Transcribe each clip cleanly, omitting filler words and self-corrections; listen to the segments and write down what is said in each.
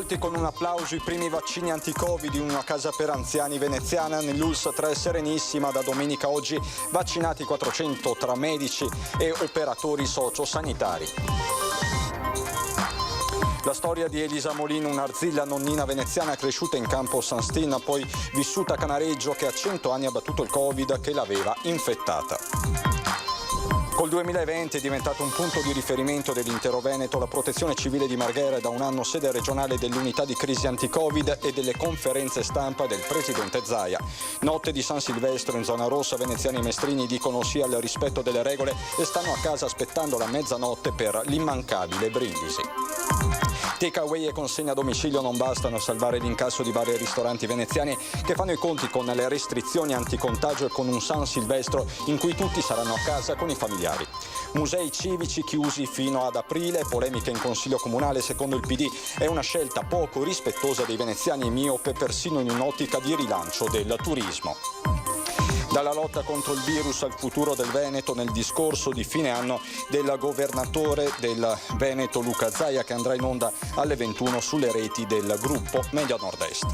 Accolti con un applauso i primi vaccini anti-Covid in una casa per anziani veneziana nell'ULSS 3 Serenissima. Da domenica oggi vaccinati 400 tra medici e operatori sociosanitari. La storia di Elisa Molin, un'arzilla nonnina veneziana cresciuta in campo San Stin, poi vissuta a Canareggio, che a 100 anni ha battuto il Covid che l'aveva infettata. Col 2020 è diventato un punto di riferimento dell'intero Veneto. La Protezione Civile di Marghera è da un anno sede regionale dell'unità di crisi anti-Covid e delle conferenze stampa del presidente Zaia. Notte di San Silvestro in zona rossa, veneziani e mestrini dicono sì al rispetto delle regole e stanno a casa aspettando la mezzanotte per l'immancabile brindisi. Takeaway e consegna a domicilio non bastano a salvare l'incasso di bar e ristoranti veneziani che fanno i conti con le restrizioni anticontagio e con un San Silvestro in cui tutti saranno a casa con i familiari. Musei civici chiusi fino ad aprile, polemiche in Consiglio Comunale, secondo il PD è una scelta poco rispettosa dei veneziani e miope persino in un'ottica di rilancio del turismo. Dalla lotta contro il virus al futuro del Veneto nel discorso di fine anno del governatore del Veneto Luca Zaia, che andrà in onda alle 21 sulle reti del gruppo Media Nord-Est.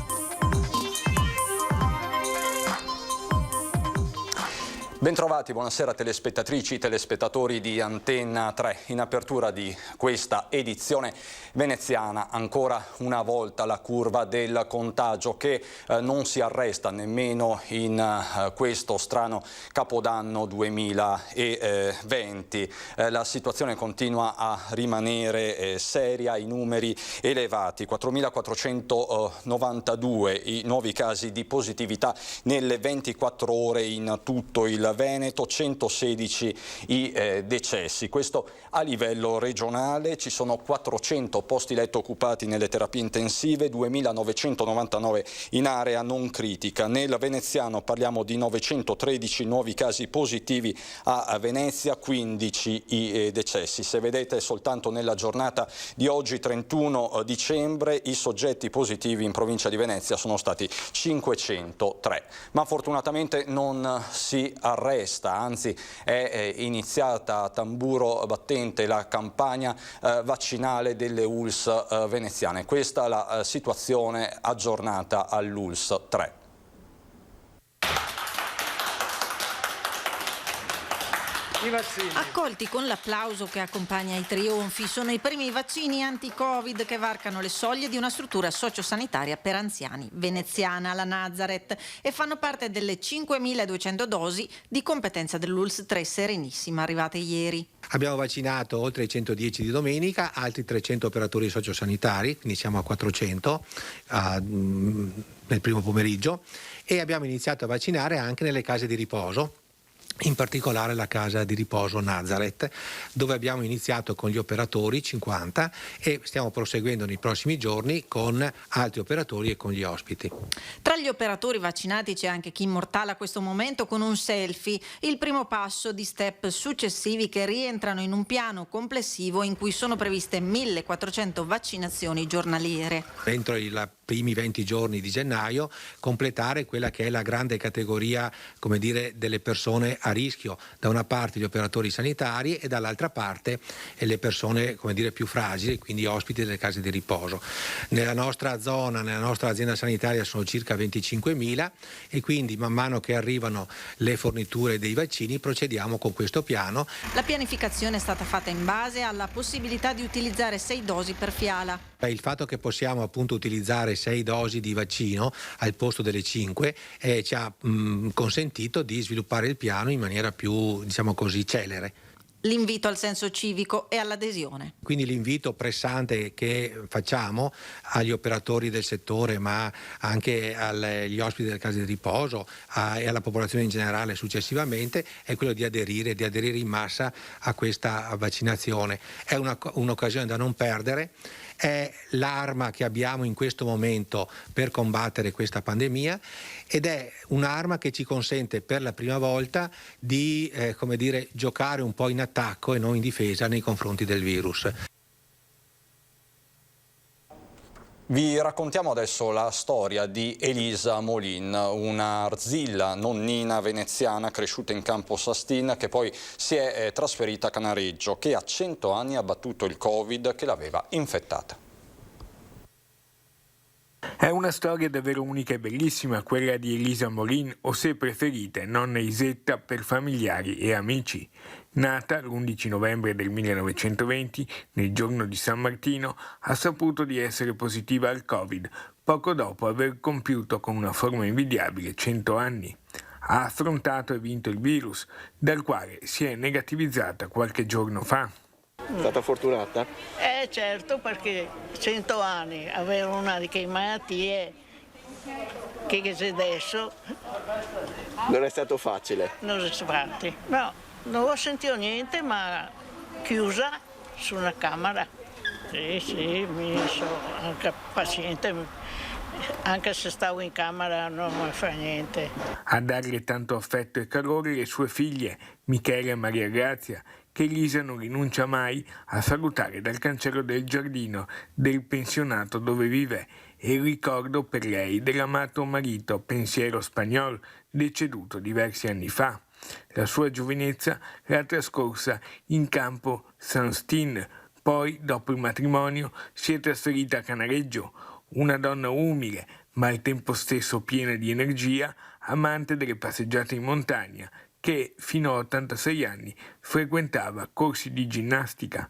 Bentrovati, buonasera telespettatrici, telespettatori di Antenna 3. In apertura di questa edizione veneziana, ancora una volta la curva del contagio che non si arresta nemmeno in questo strano Capodanno 2020. La situazione continua a rimanere seria, i numeri elevati, 4.492 i nuovi casi di positività nelle 24 ore in tutto il Veneto, 116 i decessi. Questo a livello regionale. Ci sono 400 posti letto occupati nelle terapie intensive, 2.999 in area non critica. Nel veneziano parliamo di 913 nuovi casi positivi a Venezia, 15 i decessi. Se vedete, soltanto nella giornata di oggi, 31 dicembre, i soggetti positivi in provincia di Venezia sono stati 503. Ma fortunatamente non si arresta, anzi è iniziata a tamburo battente la campagna vaccinale delle ULSS veneziane. Questa è la situazione aggiornata all'ULSS 3. Accolti con l'applauso che accompagna i trionfi, sono i primi vaccini anti-Covid che varcano le soglie di una struttura sociosanitaria per anziani veneziana, la Nazareth, e fanno parte delle 5.200 dosi di competenza dell'ULSS 3 Serenissima arrivate ieri. Abbiamo vaccinato oltre i 110 di domenica, altri 300 operatori sociosanitari, quindi siamo a 400 nel primo pomeriggio, e abbiamo iniziato a vaccinare anche nelle case di riposo. In particolare la casa di riposo Nazareth, dove abbiamo iniziato con gli operatori 50 e stiamo proseguendo nei prossimi giorni con altri operatori e con gli ospiti. Tra gli operatori vaccinati c'è anche chi immortala questo momento con un selfie, il primo passo di step successivi che rientrano in un piano complessivo in cui sono previste 1.400 vaccinazioni giornaliere. Entro i primi 20 giorni di gennaio completare quella che è la grande categoria, come dire, delle persone a rischio, da una parte gli operatori sanitari e dall'altra parte le persone, come dire, più fragili, quindi ospiti delle case di riposo. Nella nostra zona, nella nostra azienda sanitaria sono circa 25.000 e quindi man mano che arrivano le forniture dei vaccini procediamo con questo piano. La pianificazione è stata fatta in base alla possibilità di utilizzare 6 dosi per fiala. Il fatto che possiamo appunto utilizzare 6 dosi di vaccino al posto delle 5 ci ha consentito di sviluppare il piano in maniera più, diciamo così, celere. L'invito al senso civico e all'adesione. Quindi l'invito pressante che facciamo agli operatori del settore, ma anche agli ospiti delle case di riposo e alla popolazione in generale successivamente, è quello di aderire in massa a questa vaccinazione. È un'occasione da non perdere. È l'arma che abbiamo in questo momento per combattere questa pandemia ed è un'arma che ci consente per la prima volta di giocare un po' in attacco e non in difesa nei confronti del virus. Vi raccontiamo adesso la storia di Elisa Molin, un'arzilla nonnina veneziana cresciuta in campo San Stin che poi si è trasferita a Canareggio, che a 100 anni ha battuto il Covid che l'aveva infettata. È una storia davvero unica e bellissima quella di Elisa Morin, o se preferite nonna Isetta per familiari e amici. Nata l'11 novembre del 1920, nel giorno di San Martino, ha saputo di essere positiva al Covid, poco dopo aver compiuto con una forma invidiabile 100 anni. Ha affrontato e vinto il virus, dal quale si è negativizzata qualche giorno fa. È stata fortunata? Certo, perché 100 anni, avere una di quelle malattie che c'è adesso... Non è stato facile? Non è stato, no, non ho sentito niente, ma chiusa su una camera. Sì, mi sono anche paziente, anche se stavo in camera non mi fa niente. A darle tanto affetto e calore le sue figlie, Michele e Maria Grazia, che Elisa non rinuncia mai a salutare dal cancello del giardino del pensionato dove vive, e il ricordo per lei dell'amato marito pensiero spagnolo deceduto diversi anni fa. La sua giovinezza l'ha trascorsa in campo San Stin, poi dopo il matrimonio si è trasferita a Canareggio, una donna umile ma al tempo stesso piena di energia, amante delle passeggiate in montagna, che fino a 86 anni frequentava corsi di ginnastica.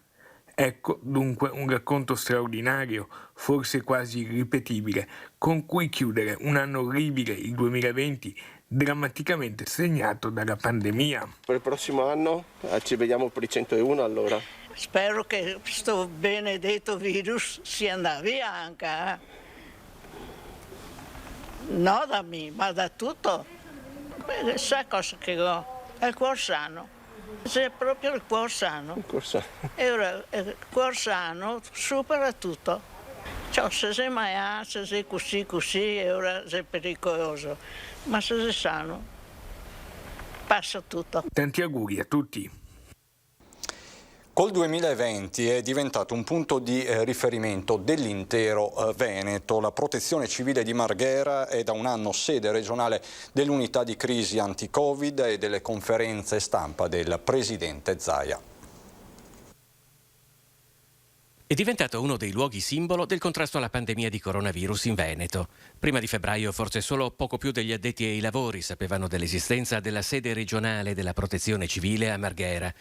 Ecco dunque un racconto straordinario, forse quasi irripetibile, con cui chiudere un anno orribile, il 2020, drammaticamente segnato dalla pandemia. Per il prossimo anno ci vediamo per i 101 allora. Spero che questo benedetto virus si andrà via anche. No da me, ma da tutto. Beh, sai cosa che ho? È il cuore sano. C'è proprio il cuore sano. Il cuore sano. E ora il cuore sano supera tutto. Cioè, se sei maiale, se sei così, e ora sei pericoloso. Ma se sei sano, passa tutto. Tanti auguri a tutti. Col 2020 è diventato un punto di riferimento dell'intero Veneto. La Protezione Civile di Marghera è da un anno sede regionale dell'unità di crisi anti-Covid e delle conferenze stampa del presidente Zaia. È diventato uno dei luoghi simbolo del contrasto alla pandemia di coronavirus in Veneto. Prima di febbraio forse solo poco più degli addetti ai lavori sapevano dell'esistenza della sede regionale della Protezione Civile a Marghera.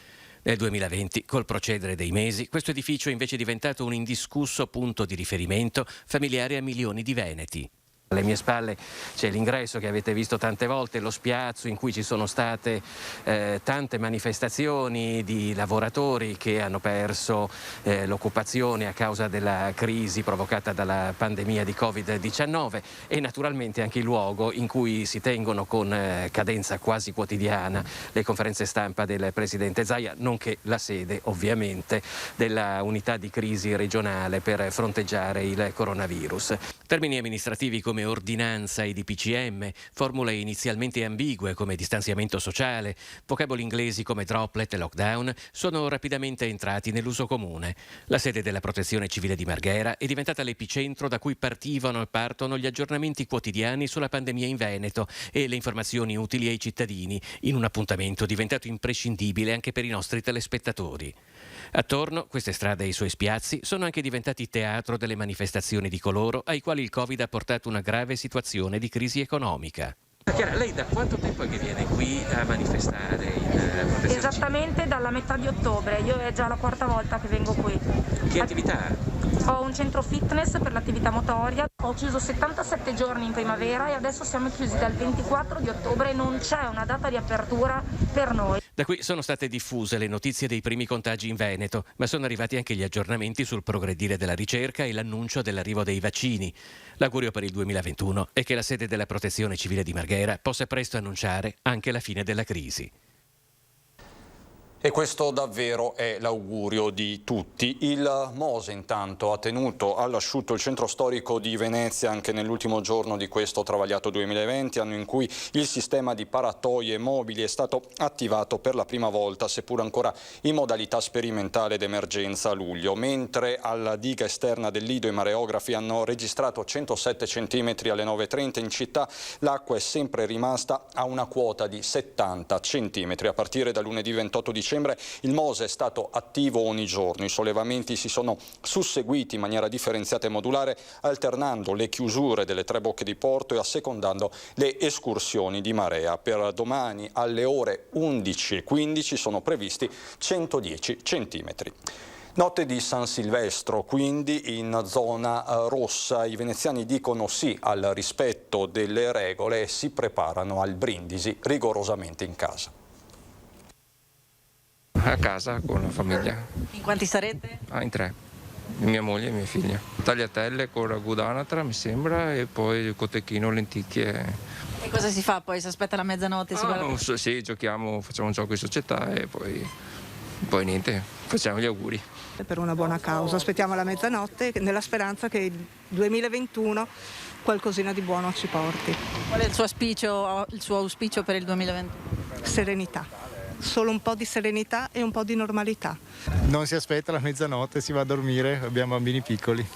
Nel 2020, col procedere dei mesi, questo edificio è invece diventato un indiscusso punto di riferimento familiare a milioni di veneti. Alle mie spalle c'è l'ingresso che avete visto tante volte, lo spiazzo in cui ci sono state tante manifestazioni di lavoratori che hanno perso l'occupazione a causa della crisi provocata dalla pandemia di Covid-19 e naturalmente anche il luogo in cui si tengono con cadenza quasi quotidiana le conferenze stampa del presidente Zaia, nonché la sede ovviamente della unità di crisi regionale per fronteggiare il coronavirus. Termini amministrativi come ordinanza e DPCM, formule inizialmente ambigue come distanziamento sociale, vocaboli inglesi come droplet e lockdown sono rapidamente entrati nell'uso comune. La sede della Protezione Civile di Marghera è diventata l'epicentro da cui partivano e partono gli aggiornamenti quotidiani sulla pandemia in Veneto e le informazioni utili ai cittadini, in un appuntamento diventato imprescindibile anche per i nostri telespettatori. Attorno, queste strade e i suoi spiazzi sono anche diventati teatro delle manifestazioni di coloro ai quali il Covid ha portato una grave situazione di crisi economica. Chiara, lei da quanto tempo è che viene qui a manifestare in Protezione Esattamente dalla metà di ottobre, io è già la quarta volta che vengo qui. Che attività ha? Ho un centro fitness per l'attività motoria, ho chiuso 77 giorni in primavera e adesso siamo chiusi dal 24 di ottobre e non c'è una data di apertura per noi. Da qui sono state diffuse le notizie dei primi contagi in Veneto, ma sono arrivati anche gli aggiornamenti sul progredire della ricerca e l'annuncio dell'arrivo dei vaccini. L'augurio per il 2021 è che la sede della Protezione Civile di Marghera possa presto annunciare anche la fine della crisi. E questo davvero è l'augurio di tutti. Il Mose intanto ha tenuto all'asciutto il centro storico di Venezia anche nell'ultimo giorno di questo travagliato 2020, anno in cui il sistema di paratoie mobili è stato attivato per la prima volta, seppur ancora in modalità sperimentale d'emergenza a luglio, mentre alla diga esterna del Lido i mareografi hanno registrato 107 cm alle 9:30 in città, l'acqua è sempre rimasta a una quota di 70 cm. A partire da lunedì 28 dicembre dicembre il Mose è stato attivo ogni giorno. I sollevamenti si sono susseguiti in maniera differenziata e modulare, alternando le chiusure delle 3 bocche di porto e assecondando le escursioni di marea. Per domani alle ore 11:15 sono previsti 110 centimetri. Notte di San Silvestro, quindi in zona rossa. I veneziani dicono sì al rispetto delle regole e si preparano al brindisi rigorosamente in casa. A casa con la famiglia. In quanti sarete? In 3. Mia moglie e mia figlia. Tagliatelle con ragù d'anatra, mi sembra, e poi cotechino, lenticchie. E cosa si fa poi? Si aspetta la mezzanotte? Sì, giochiamo, facciamo un gioco di società e poi niente, facciamo gli auguri. Per una buona causa, aspettiamo la mezzanotte nella speranza che il 2021 qualcosina di buono ci porti. Qual è il suo auspicio per il 2021? Serenità, solo un po' di serenità e un po' di normalità. Non si aspetta la mezzanotte, si va a dormire, abbiamo bambini piccoli.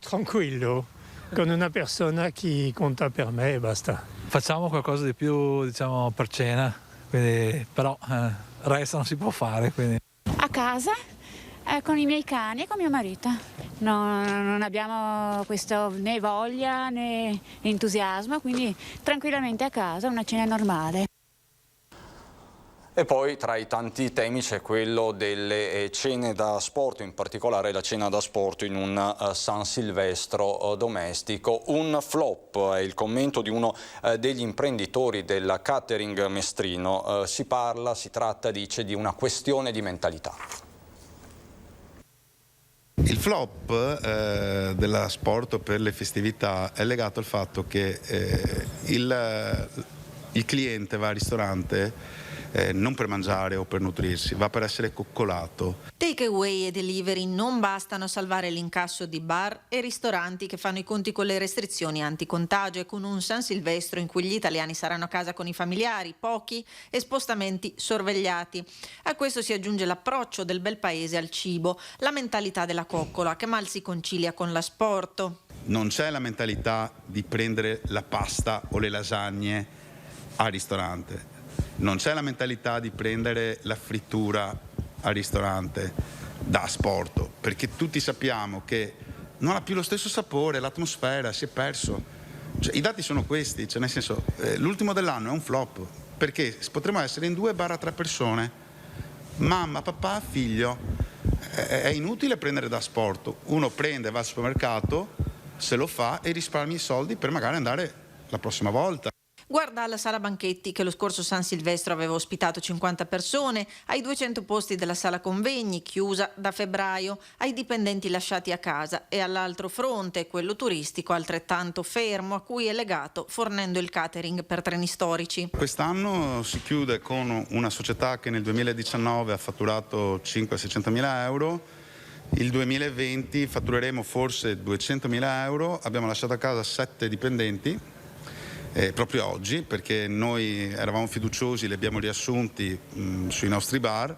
Tranquillo, con una persona che conta per me e basta. Facciamo qualcosa di più, diciamo, per cena, quindi, però il resto non si può fare. Quindi. A casa, con i miei cani e con mio marito. Non abbiamo questo né voglia né entusiasmo, quindi tranquillamente a casa, una cena normale. E poi tra i tanti temi c'è quello delle cene da sport, in particolare la cena da sport in un San Silvestro domestico. Un flop è il commento di uno degli imprenditori del catering mestrino. Si tratta, dice, di una questione di mentalità. Il flop della sport per le festività è legato al fatto che il cliente va al ristorante non per mangiare o per nutrirsi, va per essere coccolato. Takeaway e delivery non bastano a salvare l'incasso di bar e ristoranti che fanno i conti con le restrizioni anticontagio e con un San Silvestro in cui gli italiani saranno a casa con i familiari, pochi e spostamenti sorvegliati. A questo si aggiunge l'approccio del bel paese al cibo, la mentalità della coccola che mal si concilia con l'asporto. Non c'è la mentalità di prendere la pasta o le lasagne al ristorante. Non c'è la mentalità di prendere la frittura al ristorante da asporto, perché tutti sappiamo che non ha più lo stesso sapore, l'atmosfera si è perso. Cioè, i dati sono questi, cioè nel senso, l'ultimo dell'anno è un flop, perché potremo essere in 2-3 persone, mamma, papà, figlio. È inutile prendere da asporto. Uno prende, va al supermercato, se lo fa e risparmia i soldi per magari andare la prossima volta. Guarda alla sala banchetti che lo scorso San Silvestro aveva ospitato 50 persone, ai 200 posti della sala convegni chiusa da febbraio, ai dipendenti lasciati a casa e all'altro fronte, quello turistico altrettanto fermo a cui è legato fornendo il catering per treni storici. Quest'anno si chiude con una società che nel 2019 ha fatturato 500-600 mila euro. Il 2020 fattureremo forse 200 mila euro, abbiamo lasciato a casa 7 dipendenti. Proprio oggi, perché noi eravamo fiduciosi, li abbiamo riassunti sui nostri bar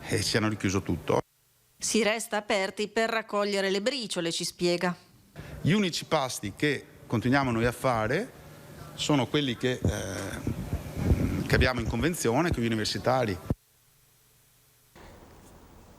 e ci hanno richiuso tutto. Si resta aperti per raccogliere le briciole, ci spiega. Gli unici pasti che continuiamo noi a fare sono quelli che abbiamo in convenzione con gli universitari.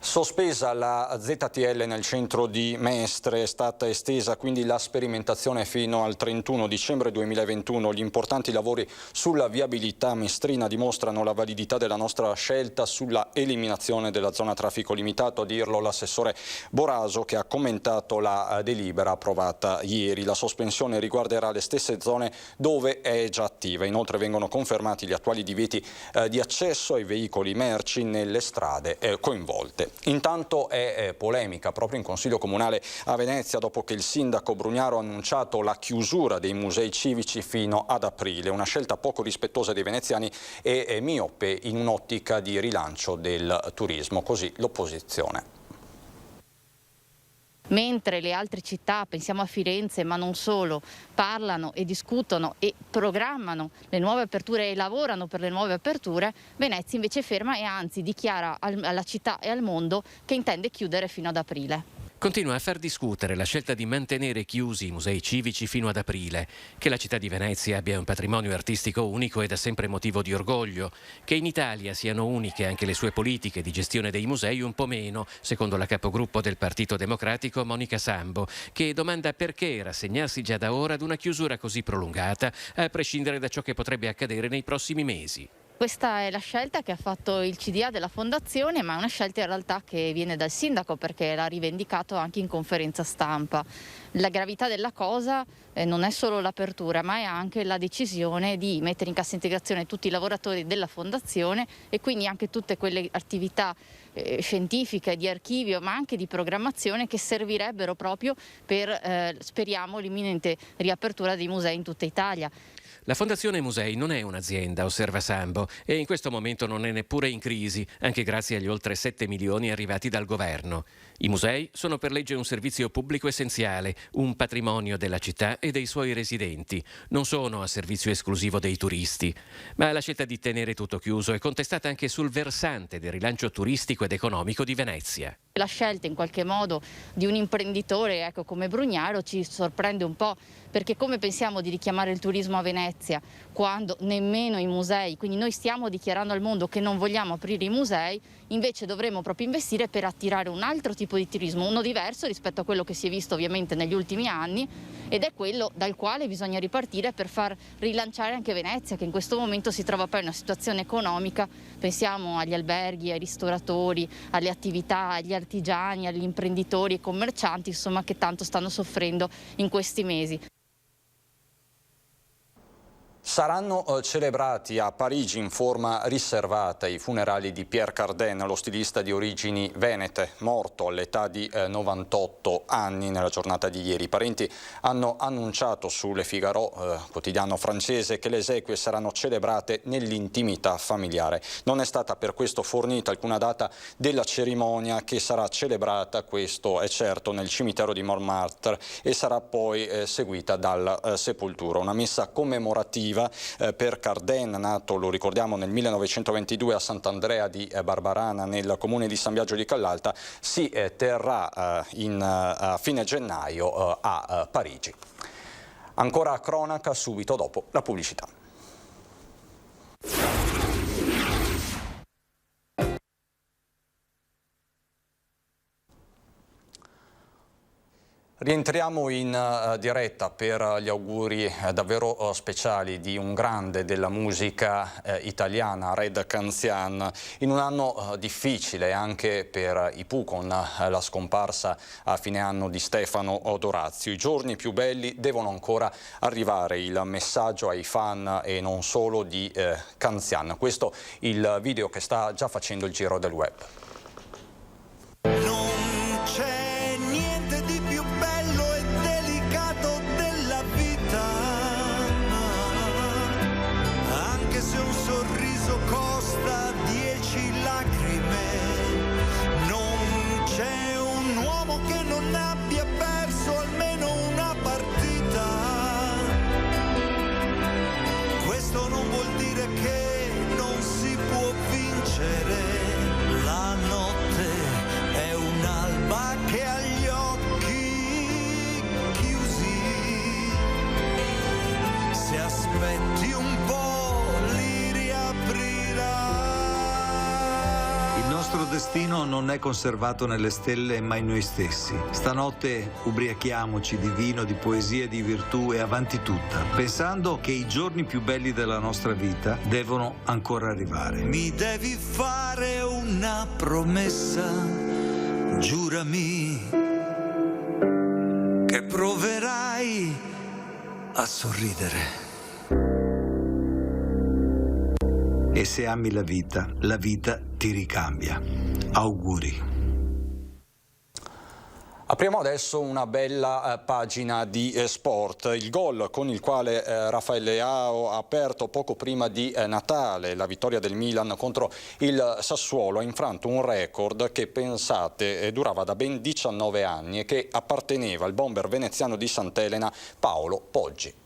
Sospesa la ZTL nel centro di Mestre, è stata estesa quindi la sperimentazione fino al 31 dicembre 2021. Gli importanti lavori sulla viabilità mestrina dimostrano la validità della nostra scelta sulla eliminazione della zona a traffico limitato, a dirlo l'assessore Boraso, che ha commentato la delibera approvata ieri. La sospensione riguarderà le stesse zone dove è già attiva. Inoltre vengono confermati gli attuali divieti di accesso ai veicoli merci nelle strade coinvolte. Intanto è polemica proprio in Consiglio Comunale a Venezia dopo che il sindaco Brugnaro ha annunciato la chiusura dei musei civici fino ad aprile, una scelta poco rispettosa dei veneziani e miope in un'ottica di rilancio del turismo, così l'opposizione. Mentre le altre città, pensiamo a Firenze ma non solo, parlano e discutono e programmano le nuove aperture e lavorano per le nuove aperture, Venezia invece ferma e anzi dichiara alla città e al mondo che intende chiudere fino ad aprile. Continua a far discutere la scelta di mantenere chiusi i musei civici fino ad aprile, che la città di Venezia abbia un patrimonio artistico unico è da sempre motivo di orgoglio, che in Italia siano uniche anche le sue politiche di gestione dei musei un po' meno, secondo la capogruppo del Partito Democratico Monica Sambo, che domanda perché rassegnarsi già da ora ad una chiusura così prolungata, a prescindere da ciò che potrebbe accadere nei prossimi mesi. Questa è la scelta che ha fatto il CDA della Fondazione, ma è una scelta in realtà che viene dal sindaco perché l'ha rivendicato anche in conferenza stampa. La gravità della cosa non è solo l'apertura, ma è anche la decisione di mettere in cassa integrazione tutti i lavoratori della Fondazione e quindi anche tutte quelle attività scientifiche, di archivio, ma anche di programmazione che servirebbero proprio per, speriamo, l'imminente riapertura dei musei in tutta Italia. La Fondazione Musei non è un'azienda, osserva Sambo, e in questo momento non è neppure in crisi, anche grazie agli oltre 7 milioni arrivati dal governo. I musei sono per legge un servizio pubblico essenziale, un patrimonio della città e dei suoi residenti. Non sono a servizio esclusivo dei turisti. Ma la scelta di tenere tutto chiuso è contestata anche sul versante del rilancio turistico ed economico di Venezia. La scelta in qualche modo di un imprenditore come Brugnaro ci sorprende un po', perché come pensiamo di richiamare il turismo a Venezia quando nemmeno i musei, quindi noi stiamo dichiarando al mondo che non vogliamo aprire i musei, invece dovremmo proprio investire per attirare un altro tipo di turismo, uno diverso rispetto a quello che si è visto ovviamente negli ultimi anni, ed è quello dal quale bisogna ripartire per far rilanciare anche Venezia, che in questo momento si trova poi in una situazione economica, pensiamo agli alberghi, ai ristoratori, alle attività, agli artigiani, agli imprenditori e commercianti, insomma, che tanto stanno soffrendo in questi mesi. Saranno celebrati a Parigi in forma riservata i funerali di Pierre Cardin, lo stilista di origini venete, morto all'età di 98 anni nella giornata di ieri. I parenti hanno annunciato su Le Figaro, quotidiano francese, che le esequie saranno celebrate nell'intimità familiare. Non è stata per questo fornita alcuna data della cerimonia, che sarà celebrata, questo è certo, nel cimitero di Montmartre e sarà poi seguita dalla sepoltura. Una messa commemorativa per Cardin, nato, lo ricordiamo, nel 1922 a Sant'Andrea di Barbarana, nel comune di San Biagio di Callalta, si terrà a fine gennaio a Parigi. Ancora cronaca subito dopo la pubblicità. Rientriamo in diretta per gli auguri davvero speciali di un grande della musica italiana, Red Canzian, in un anno difficile anche per i Pooh, con la scomparsa a fine anno di Stefano Dorazio. I giorni più belli devono ancora arrivare, il messaggio ai fan e non solo di Canzian. Questo il video che sta già facendo il giro del web. Costa 10 lacrime, non c'è un uomo che non abbia perso almeno una partita. Questo non vuol dire che non si può vincere. La notte è un'alba che ha gli occhi chiusi. Se aspetti un po' Il nostro destino non è conservato nelle stelle, ma in noi stessi. Stanotte ubriachiamoci di vino, di poesia e di virtù e avanti tutta, pensando che i giorni più belli della nostra vita devono ancora arrivare. Mi devi fare una promessa, giurami che proverai a sorridere. E se ami la vita ti ricambia. Auguri. Apriamo adesso una bella pagina di sport. Il gol con il quale Rafael Leao ha aperto poco prima di Natale la vittoria del Milan contro il Sassuolo ha infranto un record che, pensate, durava da ben 19 anni e che apparteneva al bomber veneziano di Sant'Elena Paolo Poggi.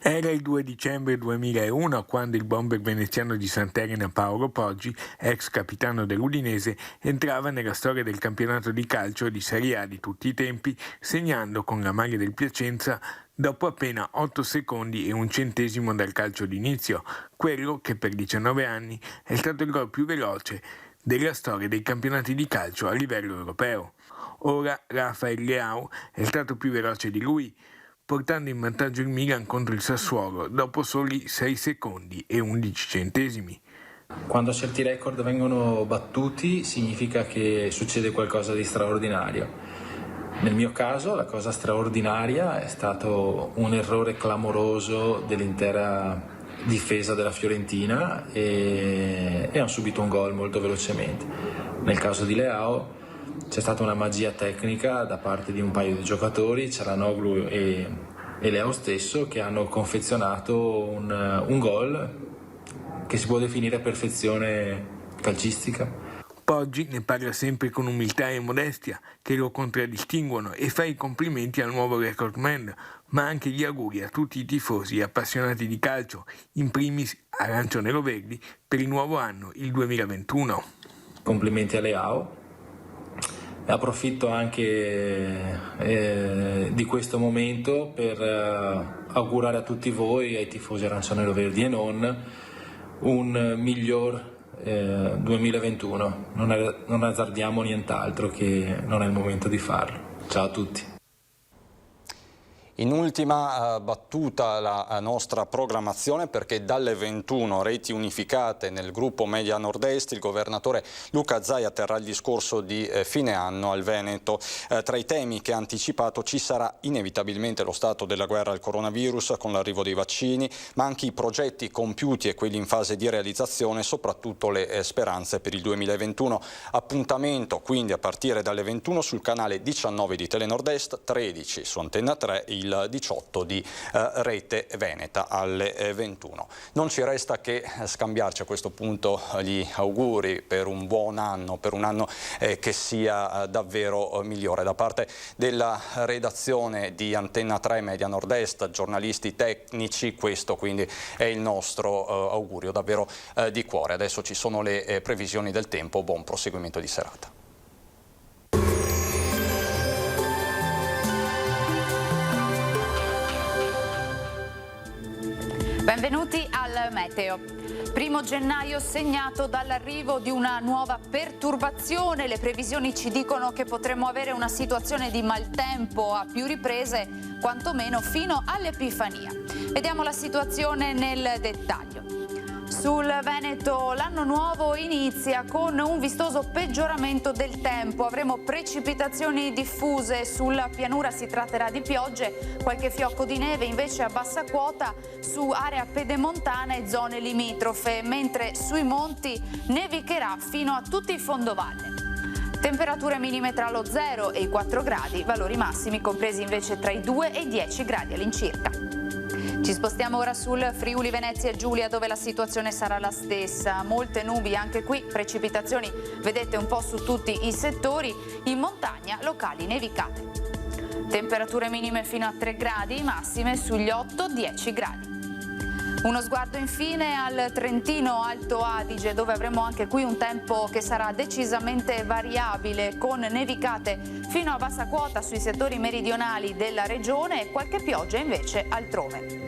Era il 2 dicembre 2001 quando il bomber veneziano di Sant'Elena Paolo Poggi, ex capitano dell'Udinese, entrava nella storia del campionato di calcio di Serie A di tutti i tempi, segnando con la maglia del Piacenza dopo appena 8 secondi e un centesimo dal calcio d'inizio, quello che per 19 anni è stato il gol più veloce della storia dei campionati di calcio a livello europeo. Ora Rafael Leao è stato più veloce di lui, portando in vantaggio il Milan contro il Sassuolo dopo soli 6 secondi e 11 centesimi. Quando certi record vengono battuti significa che succede qualcosa di straordinario. Nel mio caso la cosa straordinaria è stato un errore clamoroso dell'intera difesa della Fiorentina e hanno subito un gol molto velocemente. Nel caso di Leao c'è stata una magia tecnica da parte di un paio di giocatori, Çalhanoğlu e Leao stesso, che hanno confezionato un gol che si può definire perfezione calcistica. Poggi ne parla sempre con umiltà e modestia che lo contraddistinguono e fa i complimenti al nuovo recordman, ma anche gli auguri a tutti i tifosi appassionati di calcio, in primis arancio-nero-verdi, per il nuovo anno, il 2021. Complimenti a Leao. Approfitto anche di questo momento per augurare a tutti voi, ai tifosi arancio-nero-verdi e non, un miglior 2021. Non azzardiamo nient'altro, che non è il momento di farlo. Ciao a tutti. In ultima battuta la nostra programmazione, perché dalle 21 reti unificate nel gruppo Media Nord-Est il governatore Luca Zaia terrà il discorso di fine anno al Veneto. Tra i temi che ha anticipato ci sarà inevitabilmente lo stato della guerra al coronavirus con l'arrivo dei vaccini, ma anche i progetti compiuti e quelli in fase di realizzazione, soprattutto le speranze per il 2021. Appuntamento quindi a partire dalle 21 sul canale 19 di Telenord-Est, 13 su Antenna 3, il 18 di Rete Veneta alle 21. Non ci resta che scambiarci a questo punto gli auguri per un buon anno, per un anno che sia davvero migliore. Da parte della redazione di Antenna 3 Media Nord-Est, giornalisti tecnici, questo quindi è il nostro augurio davvero di cuore. Adesso ci sono le previsioni del tempo, buon proseguimento di serata. Benvenuti al Meteo. 1 gennaio segnato dall'arrivo di una nuova perturbazione. Le previsioni ci dicono che potremo avere una situazione di maltempo a più riprese, quantomeno fino all'Epifania. Vediamo la situazione nel dettaglio. Sul Veneto l'anno nuovo inizia con un vistoso peggioramento del tempo. Avremo precipitazioni diffuse, sulla pianura si tratterà di piogge, qualche fiocco di neve invece a bassa quota su area pedemontana e zone limitrofe, mentre sui monti nevicherà fino a tutti i fondovalle. Temperature minime tra lo 0 e i 4 gradi, valori massimi compresi invece tra i 2 e i 10 gradi all'incirca. Ci spostiamo ora sul Friuli Venezia Giulia, dove la situazione sarà la stessa. Molte nubi anche qui, precipitazioni vedete un po' su tutti i settori, in montagna locali nevicate. Temperature minime fino a 3 gradi, massime sugli 8-10 gradi. Uno sguardo infine al Trentino Alto Adige, dove avremo anche qui un tempo che sarà decisamente variabile, con nevicate fino a bassa quota sui settori meridionali della regione e qualche pioggia invece altrove.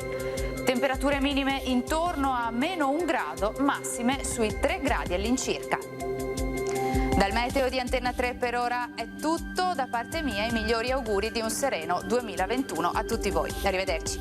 Temperature minime intorno a -1 grado, massime sui 3 gradi all'incirca. Dal meteo di Antenna 3 per ora è tutto, da parte mia i migliori auguri di un sereno 2021 a tutti voi. Arrivederci.